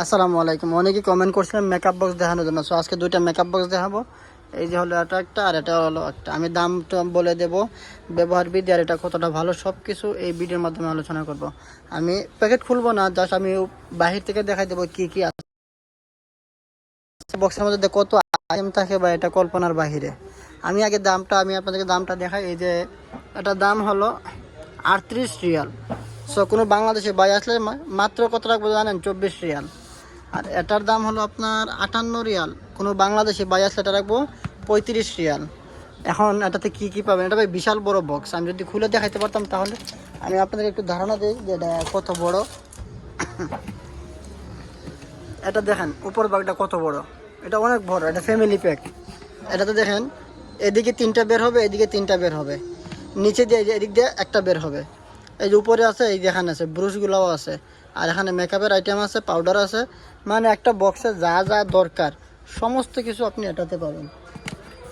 আসসালামু আলাইকুম। অনেকেই কমেন্ট করছিলেন মেকআপ বক্স দেখানোর জন্য। সো আজকে দুইটা মেকআপ বক্স দেখাবো। এই যে হলো এটা একটা, আর এটা হলো একটা। আমি দামটা বলে দেব, ব্যবহার বিধি আর এটা কতটা ভালো সব কিছু এই ভিডিওর মাধ্যমে আলোচনা করব। আমি প্যাকেট খুলবো না, জাস্ট আমি বাহির থেকে দেখাই দেবো কি কি আছে বক্সের মধ্যে, কত আইটেম থাকে বা এটা কল্পনার বাহিরে। আমি আগে আমি আপনাদেরকে দামটা দেখাই। এই যে এটার দাম হলো 38 রিয়াল। সো কোনো বাংলাদেশে বাই আসলে মাত্র কত রাখবো জানেন? 24 রিয়াল। আর এটার দাম হলো আপনার 58 রিয়াল। কোনো বাংলাদেশে বাই আসলে এটা রাখবো 35 রিয়াল। এখন এটাতে কি কি পাবেন? এটা ভাই বিশাল বড় বক্স। আমি যদি খুলে দেখাইতে পারতাম তাহলে আমি আপনাদের একটু ধারণা দিই যে এটা কত বড়। এটা দেখেন উপর ভাগটা কত বড়, এটা অনেক বড়, এটা ফ্যামিলি প্যাক। এটাতে দেখেন এদিকে তিনটা বের হবে, এদিকে তিনটা বের হবে, নিচে দিয়ে এদিক দিয়ে একটা বের হবে। এই যে উপরে আছে, এই যে এখানে আছে ব্রুশগুলোও আছে, আর এখানে মেকআপের আইটেম আছে, পাউডার আছে। মানে একটা বক্সে যা যা দরকার সমস্ত কিছু আপনি এটাতে পাবেন।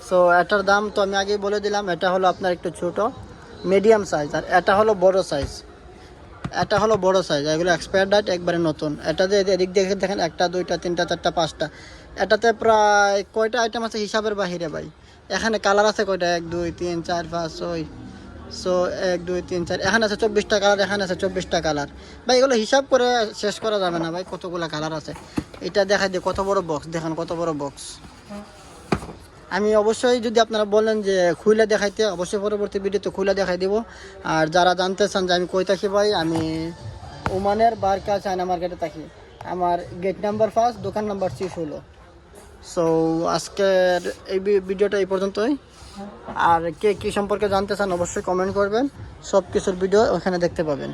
সো এটার দাম তো আমি আগেই বলে দিলাম। এটা হলো আপনার একটু ছোট মিডিয়াম সাইজ, আর এটা হলো বড় সাইজ। এটা হলো বড় সাইজ, এগুলো এক্সপায়ার ডেট একবারে নতুন। এটাতে এদিক দিয়ে দেখেন একটা, দুইটা, তিনটা, চারটা, পাঁচটা। এটাতে প্রায় কয়টা আইটেম আছে হিসাবের বাহিরে ভাই। এখানে কালার আছে কয়টা? 1 2 3 4 5 6। সো 1 2 3 4, এখানে আছে 24টা কালার, এখানে আছে 24টা কালার। ভাই এগুলো হিসাব করে শেষ করা যাবে না ভাই, কতগুলো কালার আছে। এটা দেখা দিয়ে কত বড় বক্স, দেখেন কত বড় বক্স। আমি অবশ্যই, যদি আপনারা বলেন যে খুইলা দেখাইতে, অবশ্যই পরবর্তী ভিডিওতে খুইলা দেখাই দিব। আর যারা জানতে চান যে আমি কই থাকি ভাই, আমি ওমানের বারকা চায়না মার্কেটে থাকি। আমার গেট নাম্বার 5, দোকান নাম্বার 16। সো আজকের এই ভিডিওটা এই পর্যন্তই। আর কে কী সম্পর্কে জানতে চান অবশ্যই কমেন্ট করবেন, সব কিছুর ভিডিও ওখানে দেখতে পাবেন।